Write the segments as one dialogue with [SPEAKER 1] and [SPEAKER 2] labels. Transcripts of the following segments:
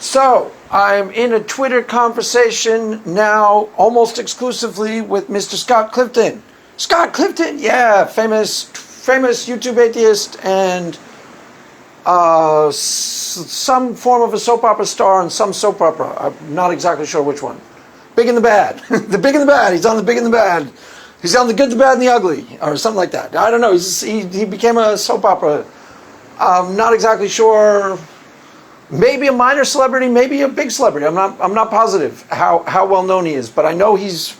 [SPEAKER 1] So, I'm in a Twitter conversation now almost exclusively with Mr. Scott Clifton. Scott Clifton, yeah, famous YouTube atheist and some form of a soap opera star on some soap opera. I'm not exactly sure which one. Big and the Bad. The Big and the Bad. He's on The Big and the Bad. He's on The Good, the Bad, and the Ugly, or something like that. I don't know. He became a soap opera. I'm not exactly sure. Maybe a minor celebrity, maybe a big celebrity. I'm not positive how well known he is, but I know he's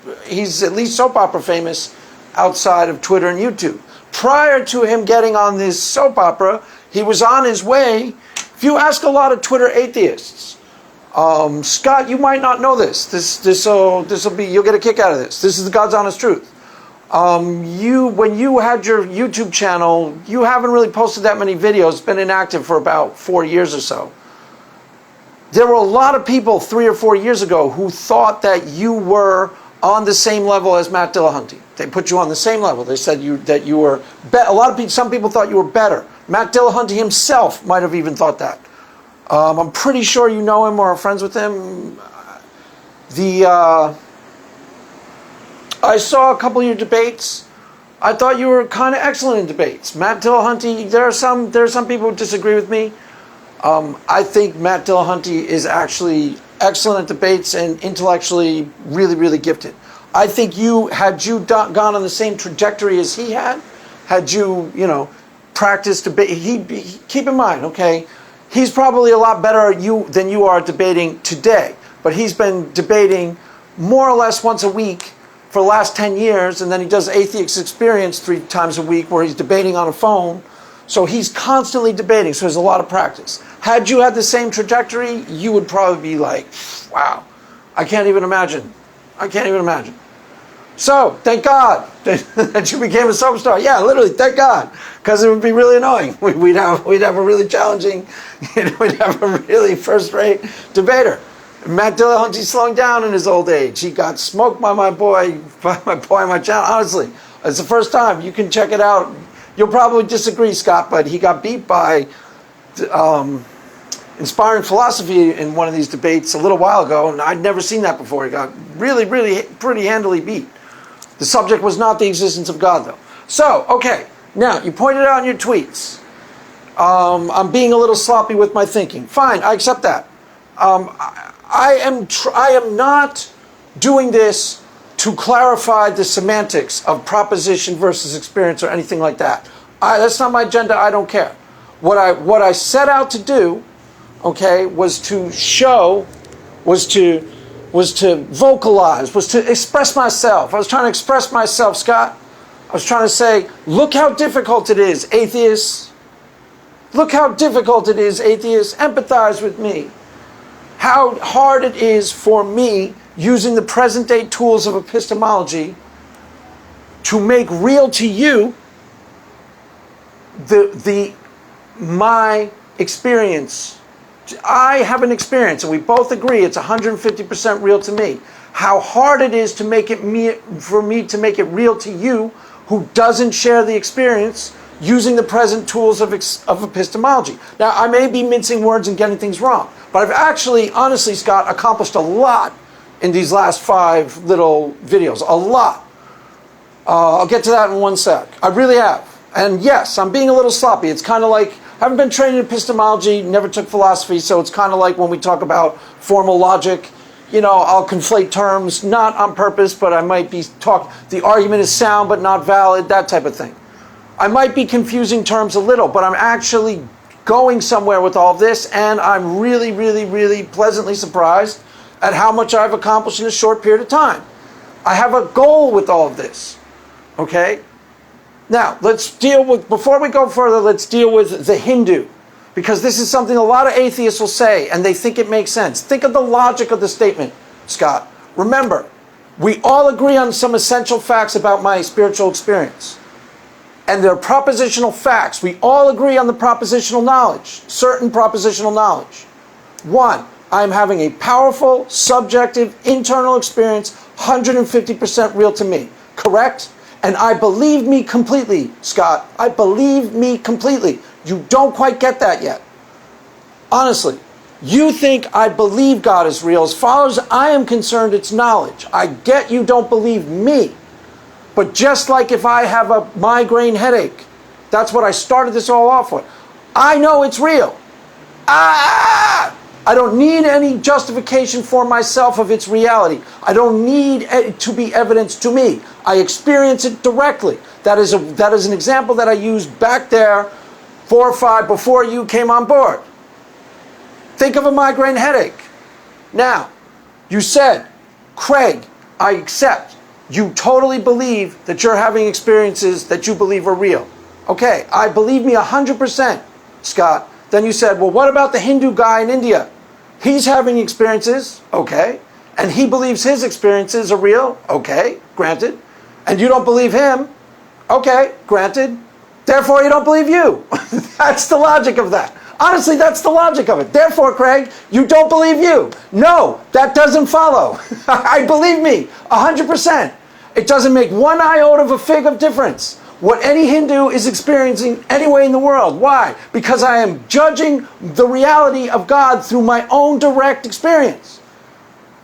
[SPEAKER 1] at least soap opera famous outside of Twitter and YouTube. Prior to him getting on this soap opera, he was on his way. If you ask a lot of Twitter atheists, Scott, you might not know this. This'll be, you'll get a kick out of this. This is the God's honest truth. When you had your YouTube channel, you haven't really posted that many videos. It's been inactive for about 4 years or so. There were a lot of people 3 or 4 years ago who thought that you were on the same level as Matt Dillahunty. They put you on the same level. They said that you were some people thought you were better. Matt Dillahunty himself might have even thought that. I'm pretty sure you know him or are friends with him. I saw a couple of your debates. I thought you were kind of excellent in debates. Matt Dillahunty, there are some people who disagree with me. I think Matt Dillahunty is actually excellent at debates and intellectually really, really gifted. I think had you gone on the same trajectory as he had you, practiced debate, keep in mind, okay, he's probably a lot better than you are debating today, but he's been debating more or less once a week for the last 10 years, and then he does Atheist Experience 3 times a week where he's debating on a phone. So he's constantly debating, so there's a lot of practice. Had you had the same trajectory, you would probably be like, wow, I can't even imagine. So, thank God that you became a soap star. Yeah, literally, thank God. Because it would be really annoying. We'd have a really challenging, we'd have a really first-rate debater. Matt Dillahunty's slowing down in his old age. He got smoked by my boy on my channel. Honestly, it's the first time. You can check it out. You'll probably disagree, Scott, but he got beat by Inspiring Philosophy in one of these debates a little while ago, and I'd never seen that before. He got really, really pretty handily beat. The subject was not the existence of God, though. So, okay, now, you pointed out in your tweets, I'm being a little sloppy with my thinking. Fine, I accept that. I am not doing this to clarify the semantics of proposition versus experience or anything like that. That's not my agenda. I don't care. What I set out to do, okay, was to vocalize, was to express myself. I was trying to express myself, Scott. I was trying to say, look how difficult it is, atheists. Look how difficult it is, atheists. Empathize with me. How hard it is for me, using the present-day tools of epistemology, to make real to you my experience. I have an experience, and we both agree it's 150% real to me. How hard it is to make it for me to make it real to you, who doesn't share the experience, using the present tools of epistemology. Now, I may be mincing words and getting things wrong, but I've actually, honestly, Scott, accomplished a lot in these last 5 little videos. A lot. I'll get to that in one sec. I really have. And yes, I'm being a little sloppy. It's kind of like, I haven't been trained in epistemology, never took philosophy, so it's kind of like when we talk about formal logic, I'll conflate terms, not on purpose, but I might be the argument is sound but not valid, that type of thing. I might be confusing terms a little, but I'm actually going somewhere with all of this, and I'm really, really, really pleasantly surprised at how much I've accomplished in a short period of time. I have a goal with all of this, okay? Now, before we go further, let's deal with the Hindu, because this is something a lot of atheists will say, and they think it makes sense. Think of the logic of the statement, Scott. Remember, we all agree on some essential facts about my spiritual experience. And they're propositional facts. We all agree on the propositional knowledge, certain propositional knowledge. 1, I'm having a powerful, subjective, internal experience, 150% real to me. Correct? And I believe me completely, Scott. I believe me completely. You don't quite get that yet. Honestly, You think I believe God is real. As far as I am concerned, it's knowledge. I get you don't believe me. But just like if I have a migraine headache, that's what I started this all off with. I know it's real. I don't need any justification for myself of its reality. I don't need it to be evidence to me. I experience it directly. That is an example that I used back there 4 or 5 before you came on board. Think of a migraine headache. Now, you said, Craig, I accept. You totally believe that you're having experiences that you believe are real. Okay, I believe me 100%, Scott. Then you said, well, what about the Hindu guy in India? He's having experiences, okay. And he believes his experiences are real, okay, granted. And you don't believe him, okay, granted. Therefore, you don't believe you. That's the logic of that. Honestly, that's the logic of it. Therefore, Craig, you don't believe you. No, that doesn't follow. I believe me, 100%. It doesn't make one iota of a fig of difference what any Hindu is experiencing anywhere in the world. Why? Because I am judging the reality of God through my own direct experience.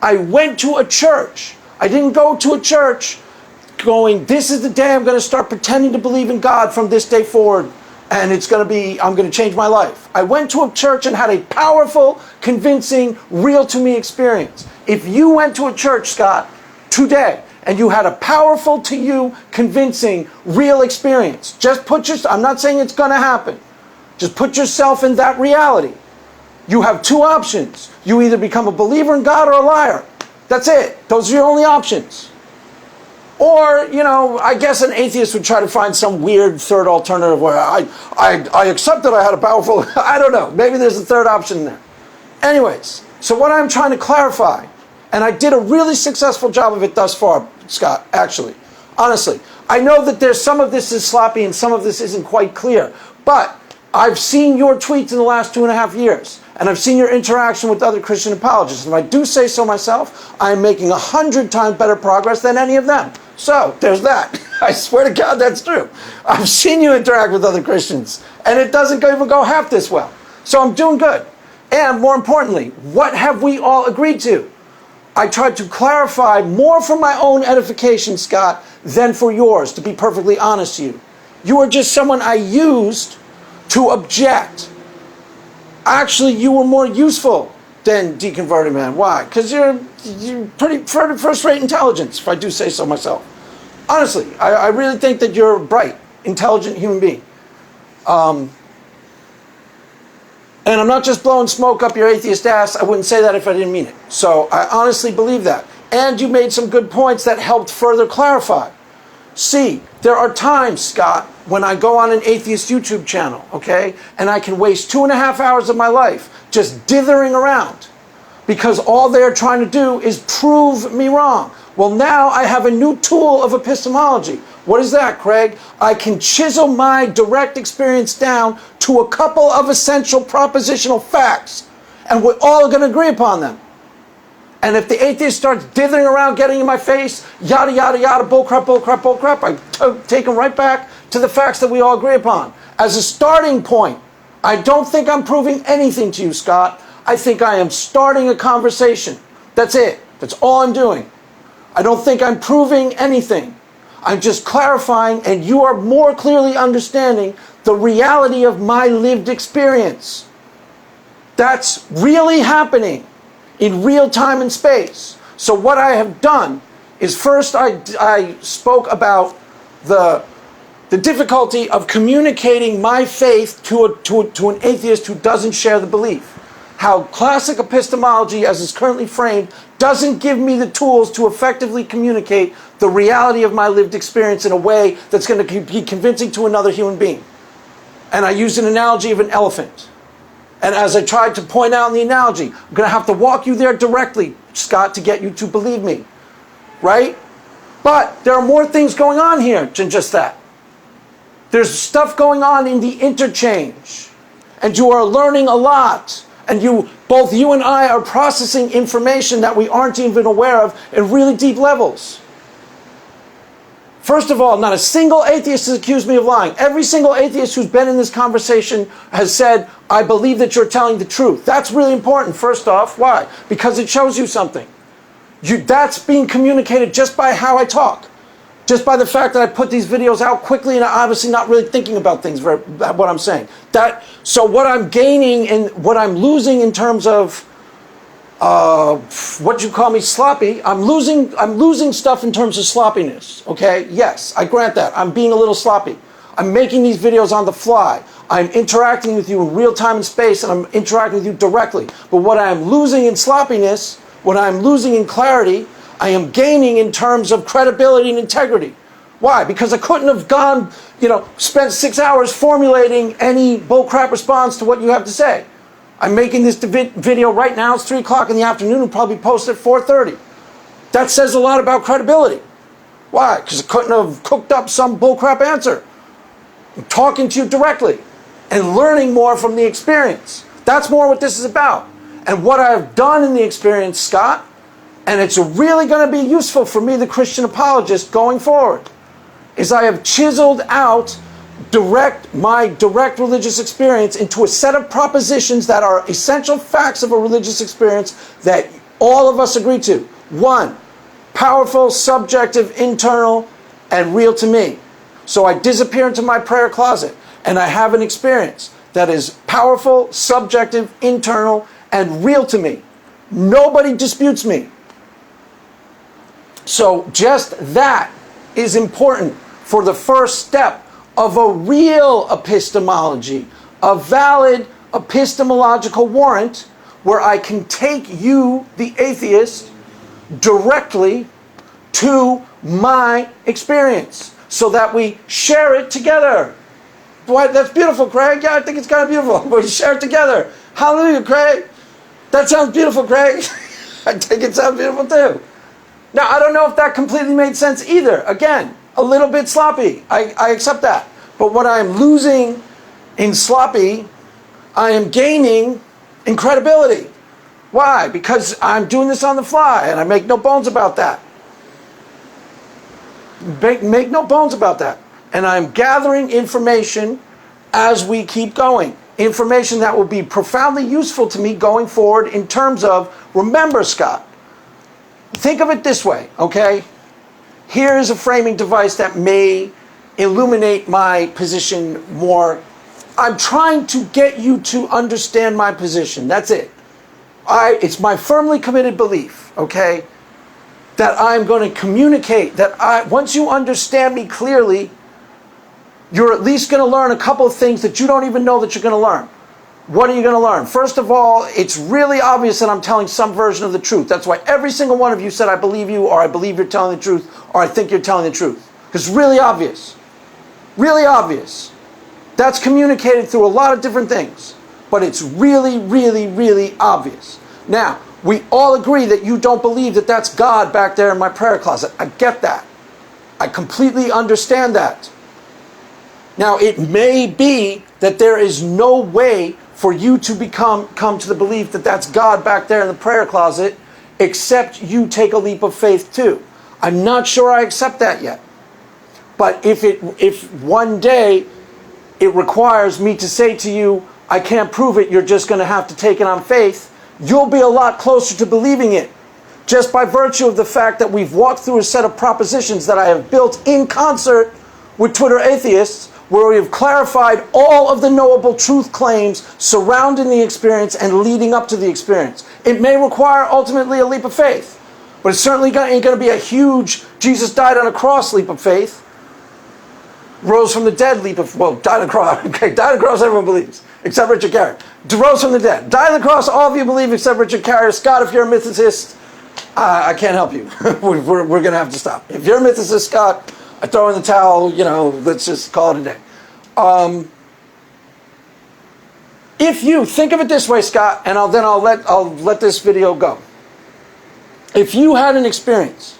[SPEAKER 1] I went to a church. I didn't go to a church going, this is the day I'm going to start pretending to believe in God from this day forward. And I'm going to change my life. I went to a church and had a powerful, convincing, real to me experience. If you went to a church, Scott, today, and you had a powerful to you, convincing, real experience, I'm not saying it's going to happen. Just put yourself in that reality. You have 2 options. You either become a believer in God or a liar. That's it. Those are your only options. Or, I guess an atheist would try to find some weird third alternative where I accept that I had a powerful, I don't know, maybe there's a third option there. Anyways, so what I'm trying to clarify, and I did a really successful job of it thus far, Scott, actually, honestly. I know that there's some of this is sloppy and some of this isn't quite clear, but I've seen your tweets in the last 2.5 years, and I've seen your interaction with other Christian apologists. And if I do say so myself, I'm making 100 times better progress than any of them. So, there's that. I swear to God that's true. I've seen you interact with other Christians, and it doesn't even go half this well. So I'm doing good. And more importantly, what have we all agreed to? I tried to clarify more for my own edification, Scott, than for yours, to be perfectly honest to you. You are just someone I used to object. Actually, you were more useful than deconverted man. Why? Because you're pretty first-rate intelligence, if I do say so myself. Honestly, I really think that you're a bright, intelligent human being. And I'm not just blowing smoke up your atheist ass. I wouldn't say that if I didn't mean it. So I honestly believe that. And you made some good points that helped further clarify. See, there are times, Scott, when I go on an atheist YouTube channel, okay, and I can waste 2.5 hours of my life just dithering around because all they're trying to do is prove me wrong. Well, now I have a new tool of epistemology. What is that, Craig? I can chisel my direct experience down to a couple of essential propositional facts, and we're all going to agree upon them. And if the atheist starts dithering around, getting in my face, yada, yada, yada, bullcrap, bullcrap, bullcrap, I take them right back to the facts that we all agree upon. As a starting point, I don't think I'm proving anything to you, Scott. I think I am starting a conversation. That's it. That's all I'm doing. I don't think I'm proving anything. I'm just clarifying, and you are more clearly understanding the reality of my lived experience. That's really happening in real time and space. So what I have done is first I spoke about the difficulty of communicating my faith to an atheist who doesn't share the belief. How classic epistemology, as it's currently framed, doesn't give me the tools to effectively communicate the reality of my lived experience in a way that's going to be convincing to another human being. And I used an analogy of an elephant. And as I tried to point out in the analogy, I'm going to have to walk you there directly, Scott, to get you to believe me. Right? But there are more things going on here than just that. There's stuff going on in the interchange. And you are learning a lot. And both you and I are processing information that we aren't even aware of in really deep levels. First of all, not a single atheist has accused me of lying. Every single atheist who's been in this conversation has said, I believe that you're telling the truth. That's really important, first off. Why? Because it shows you something. That's being communicated just by how I talk. Just by the fact that I put these videos out quickly and I'm obviously not really thinking about things, what I'm saying. So what I'm gaining and what I'm losing in terms of what you call me sloppy, I'm losing stuff in terms of sloppiness, okay? Yes, I grant that. I'm being a little sloppy. I'm making these videos on the fly. I'm interacting with you in real time and space, and I'm interacting with you directly. But what I'm losing in sloppiness, what I'm losing in clarity, I am gaining in terms of credibility and integrity. Why? Because I couldn't have gone, spent 6 hours formulating any bullcrap response to what you have to say. I'm making this video right now. It's 3 o'clock in the afternoon. It'll probably post at 4:30. That says a lot about credibility. Why? Because I couldn't have cooked up some bullcrap answer. I'm talking to you directly and learning more from the experience. That's more what this is about. And what I've done in the experience, Scott, and it's really going to be useful for me, the Christian apologist, going forward, is I have chiseled out my direct religious experience into a set of propositions that are essential facts of a religious experience that all of us agree to. 1, powerful, subjective, internal, and real to me. So I disappear into my prayer closet and I have an experience that is powerful, subjective, internal, and real to me. Nobody disputes me. So just that is important for the first step of a real epistemology, a valid epistemological warrant where I can take you, the atheist, directly to my experience so that we share it together. Boy, that's beautiful, Craig. Yeah, I think it's kind of beautiful. We share it together. Hallelujah, Craig. That sounds beautiful, Craig. I think it sounds beautiful too. Now, I don't know if that completely made sense either. Again, a little bit sloppy. I accept that. But what I'm losing in sloppy, I am gaining in credibility. Why? Because I'm doing this on the fly, and I make no bones about that. Make no bones about that. And I'm gathering information as we keep going. Information that will be profoundly useful to me going forward in terms of, remember, Scott, think of it this way, okay? Here is a framing device that may illuminate my position more. I'm trying to get you to understand my position. That's it. It's my firmly committed belief, okay, that I'm going to communicate, that once you understand me clearly, you're at least going to learn a couple of things that you don't even know that you're going to learn. What are you going to learn? First of all, it's really obvious that I'm telling some version of the truth. That's why every single one of you said, I believe you, or I believe you're telling the truth, or I think you're telling the truth. Because it's really obvious. Really obvious. That's communicated through a lot of different things. But it's really, really, really obvious. Now, we all agree that you don't believe that that's God back there in my prayer closet. I get that. I completely understand that. Now, it may be that there is no way for you to come to the belief that that's God back there in the prayer closet, except you take a leap of faith too. I'm not sure I accept that yet. But if one day it requires me to say to you, I can't prove it, you're just going to have to take it on faith, you'll be a lot closer to believing it. Just by virtue of the fact that we've walked through a set of propositions that I have built in concert with Twitter atheists, where we have clarified all of the knowable truth claims surrounding the experience and leading up to the experience. It may require ultimately a leap of faith, but it certainly ain't going to be a huge Jesus died on a cross leap of faith. Rose from the dead leap of, died on a cross. Okay, died on a cross everyone believes, except Richard Carrier. Rose from the dead. Died on the cross, all of you believe except Richard Carrier. Scott, if you're a mythicist, I can't help you. we're going to have to stop. If you're a mythicist, Scott, I throw in the towel, let's just call it a day. If you think of it this way, Scott, and I'll let this video go. If you had an experience,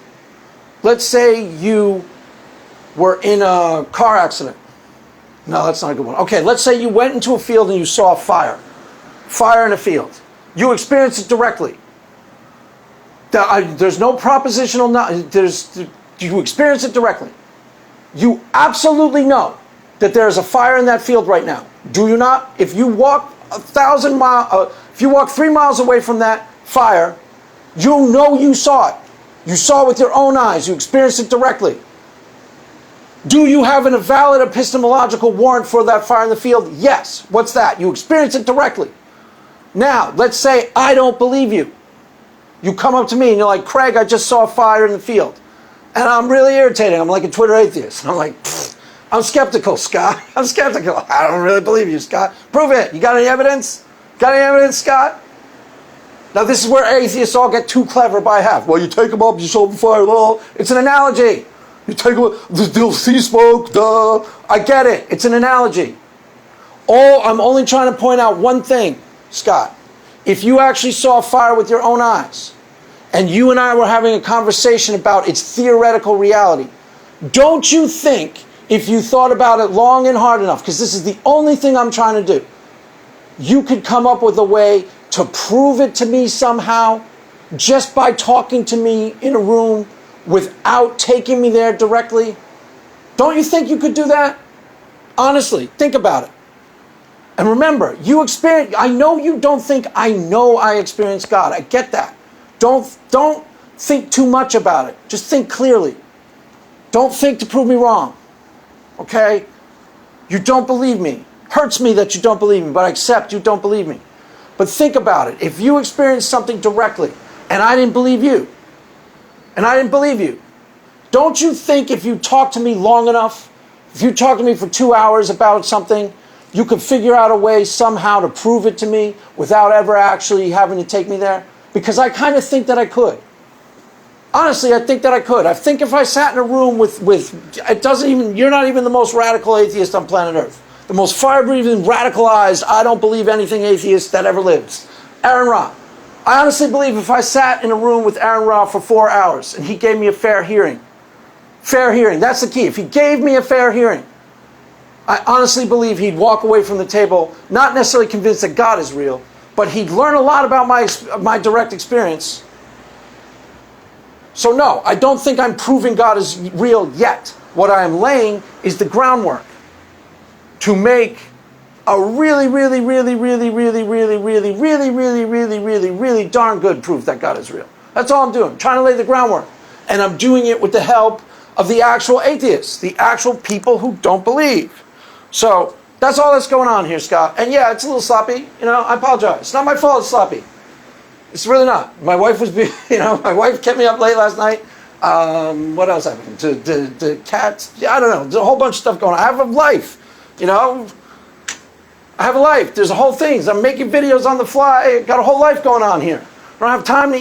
[SPEAKER 1] let's say you were in a car accident. No, that's not a good one. Okay, let's say you went into a field and you saw a fire. Fire in a field. You experienced it directly. There's no propositional, you experience it directly. You absolutely know that there is a fire in that field right now. Do you not? If you walk 1,000 miles, if you walk 3 miles away from that fire, you know you saw it. You saw it with your own eyes. You experienced it directly. Do you have a valid epistemological warrant for that fire in the field? Yes. What's that? You experienced it directly. Now, let's say I don't believe you. You come up to me and you're like, Craig, I just saw a fire in the field. And I'm really irritating. I'm like a Twitter atheist. And I'm like, I'm skeptical, Scott. I'm skeptical. I don't really believe you, Scott. Prove it. You got any evidence? Got any evidence, Scott? Now, this is where atheists all get too clever by half. Well, you take them up, you show them fire. Well, it's an analogy. You take them up, they'll see smoke, duh. I get it. It's an analogy. I'm only trying to point out one thing, Scott. If you actually saw a fire with your own eyes, and you and I were having a conversation about its theoretical reality, don't you think, if you thought about it long and hard enough, because this is the only thing I'm trying to do, you could come up with a way to prove it to me somehow, just by talking to me in a room without taking me there directly? Don't you think you could do that? Honestly, think about it. And remember, I know you don't think I know I experienced God. I get that. Don't think too much about it. Just think clearly. Don't think to prove me wrong. Okay? You don't believe me. Hurts me that you don't believe me, but I accept you don't believe me. But think about it. If you experienced something directly, and I didn't believe you, don't you think if you talk to me long enough, if you talk to me for 2 hours about something, you could figure out a way somehow to prove it to me without ever actually having to take me there? Because I kind of think that I could. Honestly, I think that I could. I think if I sat in a room with you're not even the most radical atheist on planet Earth. The most fire-breathing, radicalized, I don't believe anything atheist that ever lives. Aaron Ra. I honestly believe if I sat in a room with Aaron Ra for 4 hours and he gave me a fair hearing, that's the key. If he gave me a fair hearing, I honestly believe he'd walk away from the table, not necessarily convinced that God is real, but he'd learn a lot about my direct experience. So no, I don't think I'm proving God is real yet. What I am laying is the groundwork to make a really, really, really, really, really, really, really, really, really, really, really, really darn good proof that God is real. That's all I'm doing. I'm trying to lay the groundwork. And I'm doing it with the help of the actual atheists, the actual people who don't believe. So that's all that's going on here, Scott. And yeah, it's a little sloppy. I apologize. It's not my fault it's sloppy. It's really not. My wife was, my wife kept me up late last night. What else happened? The cats. Yeah, I don't know. There's a whole bunch of stuff going on. I have a life. I have a life. There's a whole thing. I'm making videos on the fly. Got a whole life going on here. I don't have time to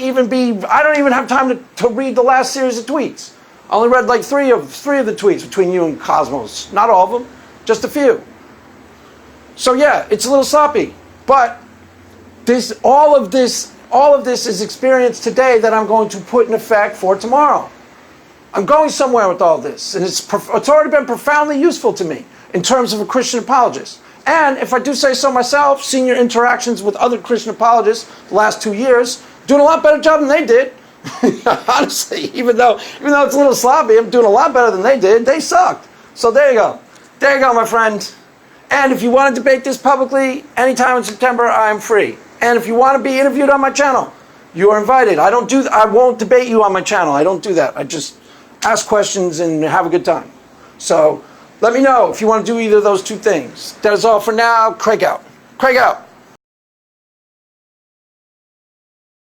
[SPEAKER 1] I don't even have time to read the last series of tweets. I only read like three of the tweets between you and Cosmos. Not all of them, just a few. So yeah, it's a little sloppy. But all of this is experience today that I'm going to put in effect for tomorrow. I'm going somewhere with all this. And it's already been profoundly useful to me in terms of a Christian apologist. And if I do say so myself, senior interactions with other Christian apologists the last 2 years, doing a lot better job than they did. Honestly, even though it's a little sloppy, I'm doing a lot better than they did. They sucked. So there you go. There you go, my friend. And if you want to debate this publicly, anytime in September, I'm free. And if you want to be interviewed on my channel, you are invited. I won't debate you on my channel. I don't do that. I just ask questions and have a good time. So let me know if you want to do either of those two things. That is all for now. Craig out. Craig out.